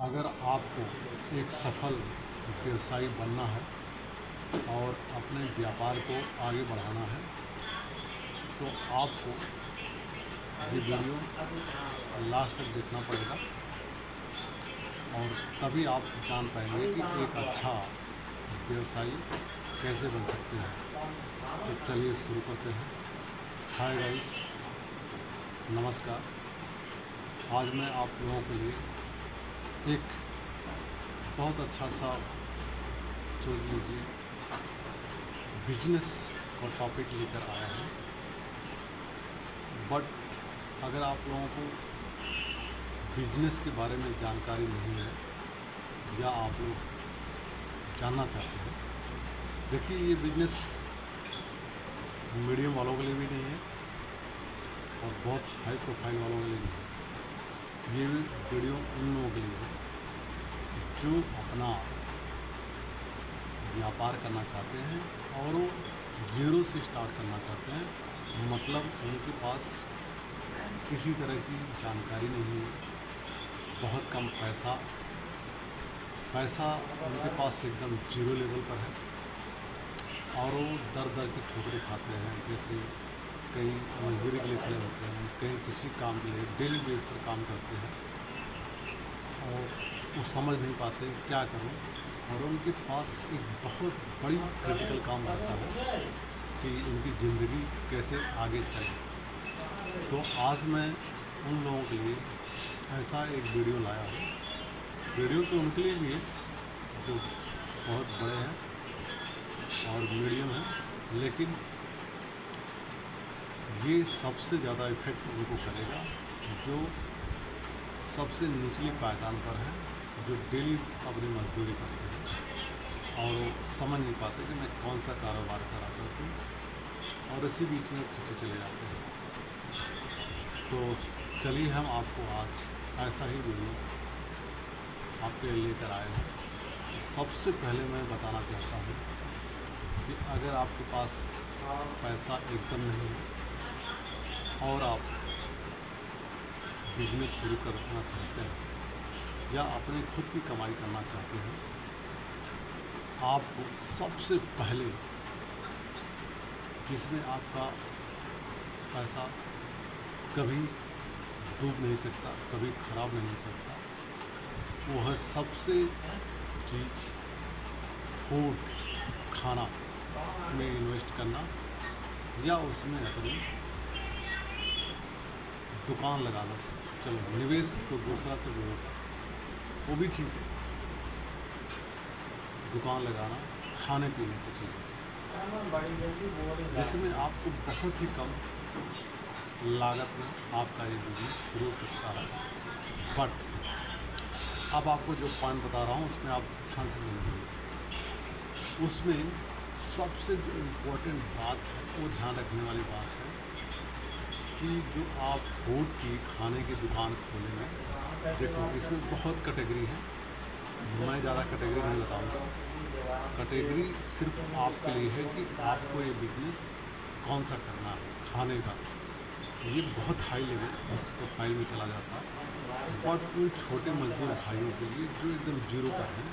अगर आपको एक सफल व्यवसायी बनना है और अपने व्यापार को आगे बढ़ाना है तो आपको ये वीडियो लास्ट तक देखना पड़ेगा और तभी आप जान पाएंगे कि एक अच्छा व्यवसायी कैसे बन सकते हैं। तो चलिए शुरू करते हैं। हाय गाइस, नमस्कार। आज मैं आप लोगों के लिए एक बहुत अच्छा सा सोच लीजिए बिजनेस का टॉपिक लेकर आया हूँ। बट अगर आप लोगों को बिजनेस के बारे में जानकारी नहीं है या आप लोग जानना चाहते हैं, देखिए ये बिजनेस मीडियम वालों के लिए भी नहीं है और बहुत हाई प्रोफाइल वालों के लिए नहीं है। ये वीडियो उन लोगों के लिए है जो अपना व्यापार करना चाहते हैं और वो जीरो से स्टार्ट करना चाहते हैं। मतलब उनके पास किसी तरह की जानकारी नहीं है, बहुत कम पैसा उनके पास एकदम जीरो लेवल पर है और वो दर के ठोकरे खाते हैं। जैसे कहीं मजदूरी के लिए खड़े होते हैं, कहीं किसी काम के लिए डेली बेस पर काम करते हैं और वो समझ नहीं पाते क्या करूं। और उनके पास एक बहुत बड़ी क्रिटिकल काम रहता है कि उनकी ज़िंदगी कैसे आगे चले। तो आज मैं उन लोगों के लिए ऐसा एक वीडियो लाया हूँ। वीडियो तो उनके लिए भी है जो बहुत बड़े हैं और मीडियम है, लेकिन ये सबसे ज़्यादा इफ़ेक्ट उनको करेगा जो सबसे निचली पायदान पर है, जो डेली अपनी मजदूरी करते हैं और वो समझ नहीं पाते कि मैं कौन सा कारोबार करा करती हूँ और इसी बीच में पीछे चले जाते हैं। तो चलिए हम आपको आज ऐसा ही वीडियो आपके लिए लेकर आए हैं। तो सबसे पहले मैं बताना चाहता हूँ कि अगर आपके पास पैसा एकदम नहीं है और आप बिजनेस शुरू करना चाहते हैं या अपनी खुद की कमाई करना चाहते हैं, आपको सबसे पहले जिसमें आपका पैसा कभी डूब नहीं सकता, कभी ख़राब नहीं हो सकता, वो है सबसे चीज़ फूड, खाना में इन्वेस्ट करना या उसमें अपनी दुकान लगाना। चलो निवेश तो दूसरा तो वो भी ठीक है, दुकान लगाना खाने पीने की चीज़ें जिसमें आपको बहुत ही कम लागत में आपका ये बिजनेस शुरू हो सकता है। बट अब आपको जो पॉइंट बता रहा हूँ उसमें आप ध्यान से समझिए। उसमें सबसे जो इम्पोर्टेंट बात है वो ध्यान रखने वाली बात है कि जो आप फूड की खाने की दुकान खोलेंगे, देखो इसमें बहुत कैटेगरी है, मैं ज़्यादा कैटेगरी नहीं बताऊंगा। कैटेगरी सिर्फ आपके लिए है कि आपको ये बिजनेस कौन सा करना है। खाने का ये बहुत हाई लेवल प्रोफाइल में चला जाता है और उन छोटे मजदूर भाइयों के लिए जो एकदम जीरो पर हैं।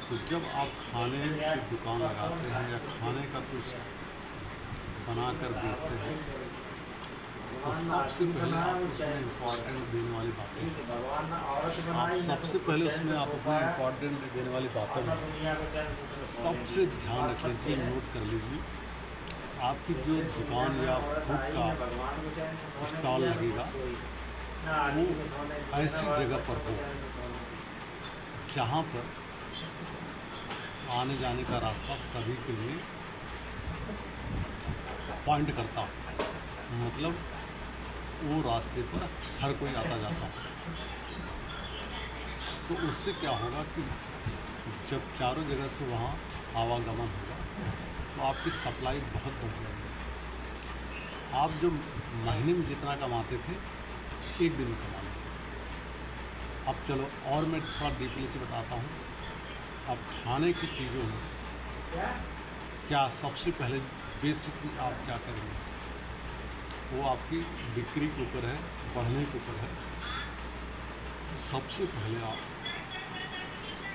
तो जब आप खाने की दुकान लगाते हैं या खाने का कुछ बनाकर बेचते हैं तो सबसे पहले आप उसमें इम्पॉर्टेंट देने वाली बातें आप सबसे पहले उसमें आप अपने इम्पॉर्टेंट देने वाली बातों में सबसे ध्यान रख लीजिए, नोट कर लीजिए। आपकी जो दुकान या फूड का स्टॉल लगेगा वो ऐसी जगह पर हो जहाँ पर आने जाने का रास्ता सभी के लिए पॉइंट करता हो। मतलब वो रास्ते पर हर कोई आता जाता हो। तो उससे क्या होगा कि जब चारों जगह से वहाँ आवागमन होगा तो आपकी सप्लाई बहुत बढ़ जाएगी। आप जो महीने में जितना कमाते थे एक दिन में कमा लेंगे। अब चलो और मैं थोड़ा डीपली से बताता हूँ। अब खाने की चीज़ों में क्या सबसे पहले बेसिक में आप क्या करेंगे, वो आपकी बिक्री के ऊपर है, बढ़ने के ऊपर है। सबसे पहले आप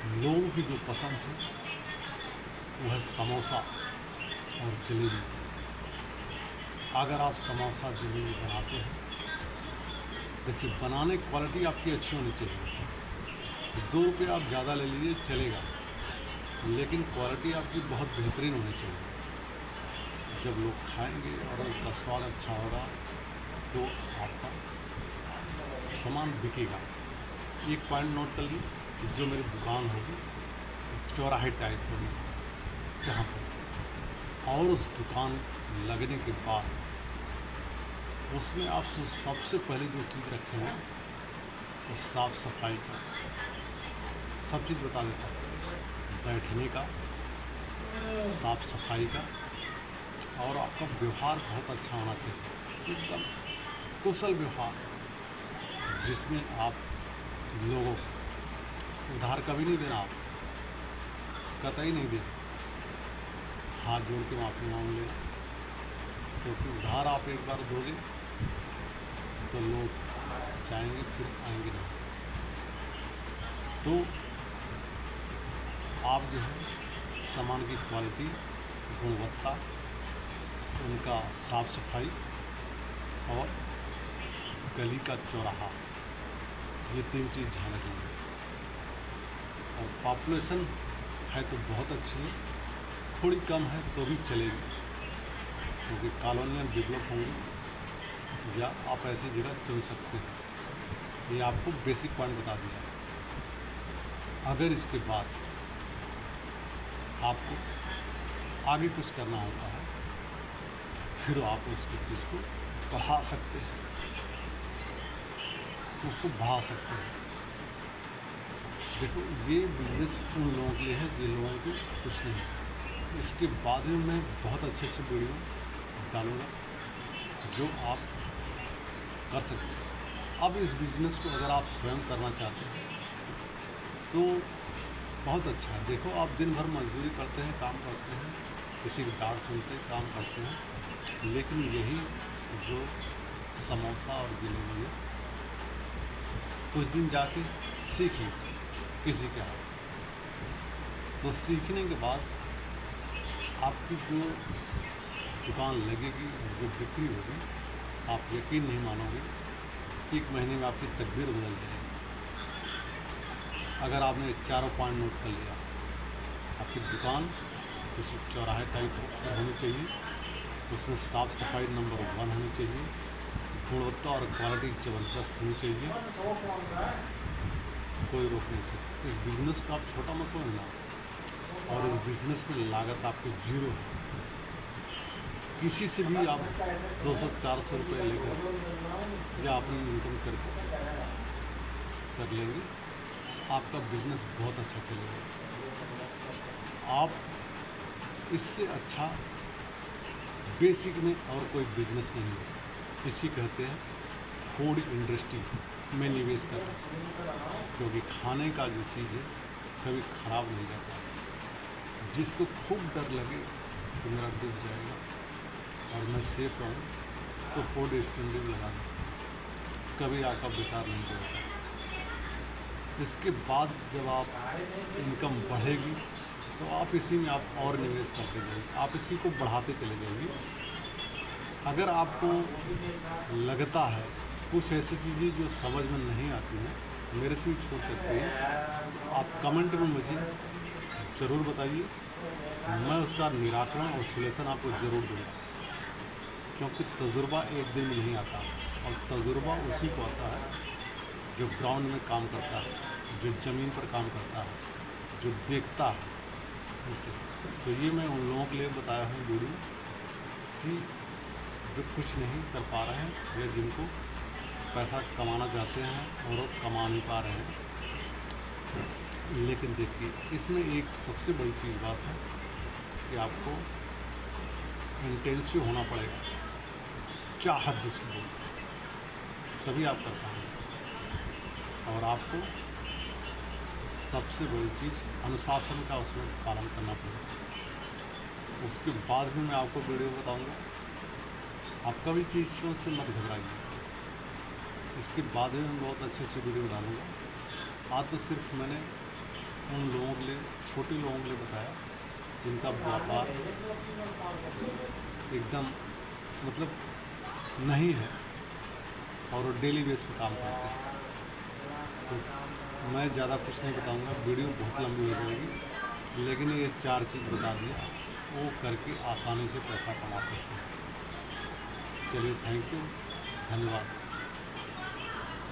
लोगों की जो पसंद है वो है समोसा और जलेबी। अगर आप समोसा जलेबी बनाते हैं, देखिए बनाने की क्वालिटी आपकी अच्छी होनी चाहिए। 2 रुपये आप ज़्यादा ले लीजिए चलेगा, लेकिन क्वालिटी आपकी बहुत बेहतरीन होनी चाहिए। जब लोग खाएंगे और उनका स्वाद अच्छा होगा तो आपका सामान बिकेगा। एक पॉइंट नोट कर लीजिए कि जो मेरी दुकान होगी चौराहे टाइप होगी जहाँ पर, और उस दुकान लगने के बाद उसमें आप सबसे पहले जो चीज़ रखेंगे वो साफ़ सफाई का। सब चीज़ बता देता हूँ, बैठने का, साफ़ सफाई का, और आपका व्यवहार बहुत अच्छा होना चाहिए, एकदम कुशल व्यवहार, जिसमें आप लोगों को उधार कभी नहीं देना, आप कतई नहीं देना, हाथ जोड़ के माफ़ी मांग लेना, क्योंकि उधार आप एक बार दोगे तो लोग चाहेंगे फिर आएंगे नहीं। तो आप जो है सामान की क्वालिटी, गुणवत्ता, उनका साफ़ सफाई और गली का चौराहा, ये 3 चीज़ ध्यान रखेंगे। और पॉपुलेशन है तो बहुत अच्छी है, थोड़ी कम है तो भी चलेगी, क्योंकि कॉलोनियाँ डेवलप होंगी, या आप ऐसी जगह चुन सकते हैं। ये आपको बेसिक पॉइंट बता दिया। अगर इसके बाद आपको आगे कुछ करना होता है, फिर आप उसकी चीज़ को बढ़ा सकते हैं, उसको बढ़ा सकते हैं। देखो, ये बिज़नेस उन लोगों के लिए है जिन लोगों को कुछ नहीं। इसके बाद में मैं बहुत अच्छे वीडियो डालूँगा जो आप कर सकते हैं। अब इस बिज़नेस को अगर आप स्वयं करना चाहते हैं तो बहुत अच्छा है। देखो, आप दिन भर मजदूरी करते हैं, काम करते हैं, किसी की डांट सुनते हैं, काम करते हैं, लेकिन यही जो समोसा और जलेबी है, कुछ दिन जाके सीख ली किसी के हाथ, तो सीखने के बाद आपकी जो दुकान लगेगी और जो बिक्री होगी, आप यकीन नहीं मानोगे, 1 महीने में आपकी तकदीर बदल जाएगी। अगर आपने 4 पॉइंट नोट कर लिया, आपकी दुकान किसी चौराहे टाइप होनी चाहिए, उसमें साफ़ सफाई नंबर 1 होनी चाहिए, गुणवत्ता और क्वालिटी ज़बरदस्त होनी चाहिए, कोई रोक नहीं सकता। इस बिज़नेस को आप छोटा मत समझना, और इस बिज़नेस में लागत आपकी 0 है। किसी से भी आप 200-400 रुपये लेकर या अपनी इनकम कर लेंगे, आपका बिज़नेस बहुत अच्छा चलेगा। आप इससे अच्छा बेसिक में और कोई बिज़नेस नहीं है। इसी कहते हैं फूड इंडस्ट्री में निवेश करना, क्योंकि खाने का जो चीज़ है कभी ख़राब नहीं जाता। जिसको खूब डर लगे कि मेरा डूब जाएगा और मैं सेफ रहूँ, तो फूड स्टैंडर्ड लगा दें, कभी आपका बेकार नहीं जाएगा। इसके बाद जब आप इनकम बढ़ेगी तो आप इसी में आप और निवेश करते जाइए, आप इसी को बढ़ाते चले जाइए। अगर आपको लगता है कुछ ऐसी चीज़ें जो समझ में नहीं आती हैं, मेरे से भी छूट सकते हैं, तो आप कमेंट में मुझे ज़रूर बताइए, मैं उसका निराकरण और सॉल्यूशन आपको ज़रूर दूँगा। क्योंकि तजुर्बा एक दिन में नहीं आता, और तजुर्बा उसी को आता है जो ग्राउंड में काम करता है, जो ज़मीन पर काम करता है, जो देखता है उसे। तो ये मैं उन लोगों के लिए बताया हूँ वीडियो कि जो कुछ नहीं कर पा रहे हैं या जिनको पैसा कमाना चाहते हैं और वो कमा नहीं पा रहे हैं। लेकिन देखिए, इसमें एक सबसे बड़ी चीज़ बात है कि आपको इंटेंसिव होना पड़ेगा, चाहत जिसको बोलते हैं, तभी आप कर पाएंगे। और आपको सबसे बड़ी चीज़ अनुशासन का उसमें पालन करना पड़ेगा। उसके बाद भी मैं आपको वीडियो बताऊंगा, आप कभी चीज़ों से मत घबराइए। इसके बाद में मैं बहुत अच्छे वीडियो डालूंगा। आज तो सिर्फ मैंने उन लोगों के लिए, छोटे लोगों के लिए बताया जिनका व्यापार एकदम मतलब नहीं है और वो डेली बेस पे काम करते हैं। तो मैं ज़्यादा कुछ नहीं बताऊंगा, वीडियो बहुत लंबी हो जाएगी, लेकिन ये 4 चीज़ बता दिया, वो करके आसानी से पैसा कमा सकते हैं। चलिए, थैंक यू, धन्यवाद।